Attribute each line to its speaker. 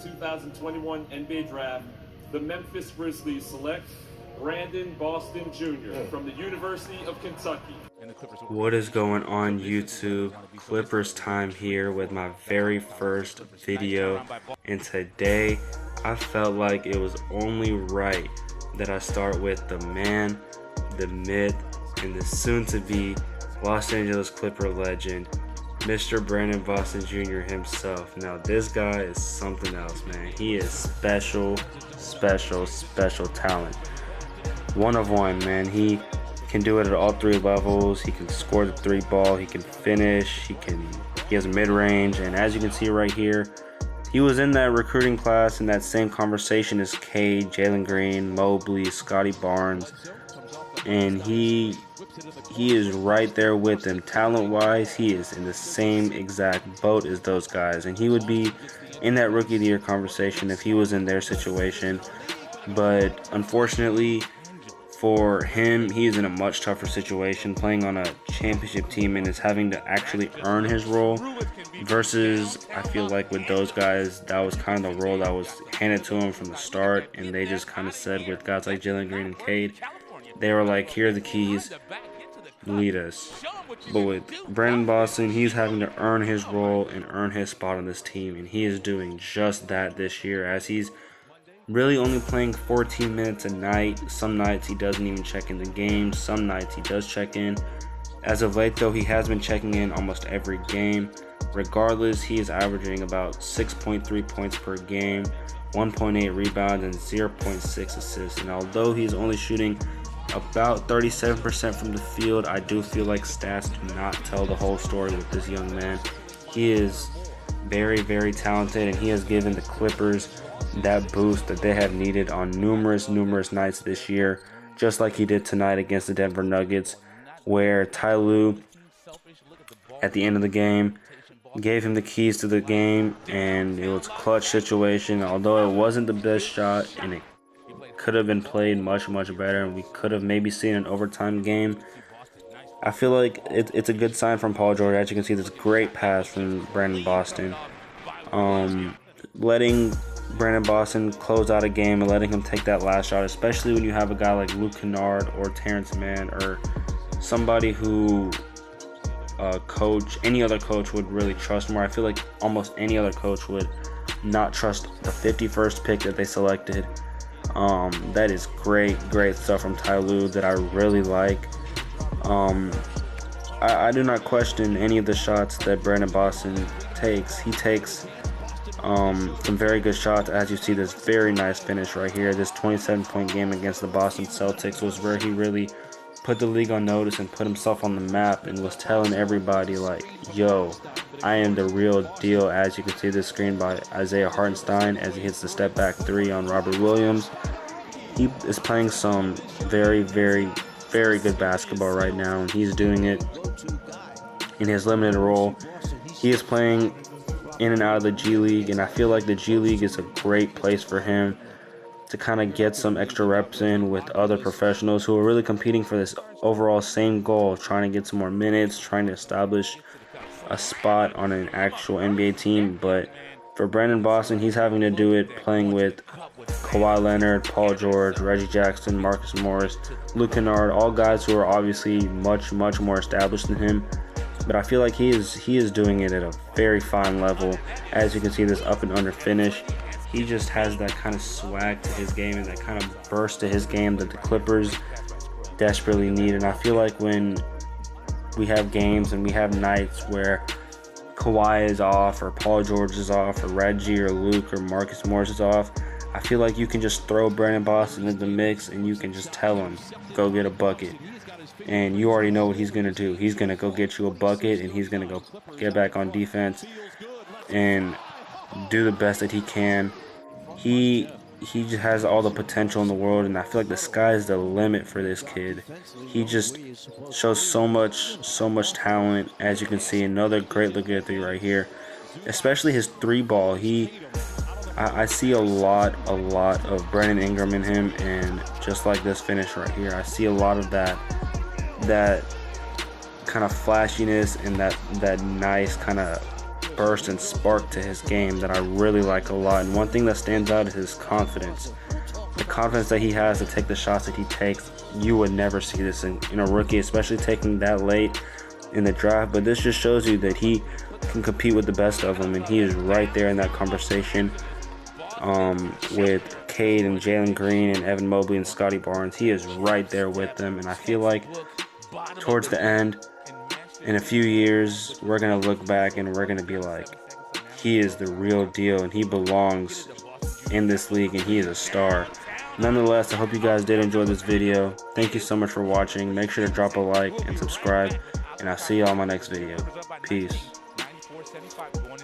Speaker 1: 2021 NBA Draft, the Memphis Grizzlies select Brandon Boston Jr. from the University of Kentucky.
Speaker 2: What is going on YouTube? Clippers time here with my very first video, and today I felt like it was only right that I start with the man, the myth, and the soon-to-be Los Angeles Clipper legend, Mr. Brandon Boston Jr. himself. Now this guy is something else, man. He is special talent. One of one, man. He can do it at all three levels. He can score the three ball, he can finish, he has mid-range, and as you can see right here, he was in that recruiting class in that same conversation as Cade, Jalen Green, Mobley, Scotty Barnes, and he is right there with them. Talent-wise, he is in the same exact boat as those guys, and he would be in that Rookie of the Year conversation if he was in their situation. But unfortunately for him, he is in a much tougher situation, playing on a championship team and is having to actually earn his role, versus I feel like with those guys, that was kind of the role that was handed to him from the start, and they just kind of said, with guys like Jalen Green and Cade, they were like, here are the keys, lead us. But with Brandon Boston, he's having to earn his role and earn his spot on this team, and he is doing just that this year, as he's really only playing 14 minutes a night. Some nights he doesn't even check in the game, some nights he does check in. As of late though, he has been checking in almost every game. Regardless, he is averaging about 6.3 points per game, 1.8 rebounds, and 0.6 assists. And although he's only shooting about 37% from the field, I do feel like stats do not tell the whole story with this young man. He is very talented, and he has given the Clippers that boost that they have needed on numerous nights this year, just like he did tonight against the Denver Nuggets, where Ty Lue at the end of the game gave him the keys to the game, and it was a clutch situation. Although it wasn't the best shot and it could have been played much better, and we could have maybe seen an overtime game, I feel like it's a good sign from Paul George. As you can see, this great pass from Brandon Boston, letting Brandon Boston close out a game and letting him take that last shot, especially when you have a guy like Luke Kennard or Terrence Mann or somebody who any other coach would really trust more. I feel like almost any other coach would not trust the 51st pick that they selected. That is great stuff from Ty Lue that I really like. I do not question any of the shots that Brandon Boston takes. He takes some very good shots. As you see, this very nice finish right here. This 27-point game against the Boston Celtics was where he really put the league on notice and put himself on the map and was telling everybody, like, yo, I am the real deal. As you can see, this screen by Isaiah Hartenstein as he hits the step back three on Robert Williams. He is playing some very good basketball right now, and he's doing it in his limited role. He is playing in and out of the G League, and I feel like the G League is a great place for him to kind of get some extra reps in with other professionals who are really competing for this overall same goal, trying to get some more minutes, trying to establish a spot on an actual NBA team. But for Brandon Boston, he's having to do it playing with Kawhi Leonard, Paul George, Reggie Jackson, Marcus Morris, Luke Kennard, all guys who are obviously much more established than him. But I feel like he is doing it at a very fine level. As you can see, this up and under finish, he just has that kind of swag to his game and that kind of burst to his game that the Clippers desperately need. And I feel like when we have games and we have nights where Kawhi is off, or Paul George is off, or Reggie or Luke or Marcus Morris is off, I feel like you can just throw Brandon Boston in the mix and you can just tell him, go get a bucket. And you already know what he's going to do. He's going to go get you a bucket, and he's going to go get back on defense and do the best that he can. He just has all the potential in the world, and I feel like the sky is the limit for this kid. He just shows so much talent. As you can see, another great look at three right here, especially his three ball. I see a lot of Brandon Ingram in him, and just like this finish right here, I see a lot of that kind of flashiness and that nice kind of burst and spark to his game that I really like a lot. And one thing that stands out is his confidence. The confidence that he has to take the shots that he takes. You would never see this in a rookie, especially taking that late in the draft. But this just shows you that he can compete with the best of them, and he is right there in that conversation with Cade and Jalen Green and Evan Mobley and Scotty Barnes. He is right there with them, and I feel like towards the end, in a few years, we're going to look back and we're going to be like, he is the real deal and he belongs in this league and he is a star. Nonetheless, I hope you guys did enjoy this video. Thank you so much for watching. Make sure to drop a like and subscribe, and I'll see you all in my next video. Peace.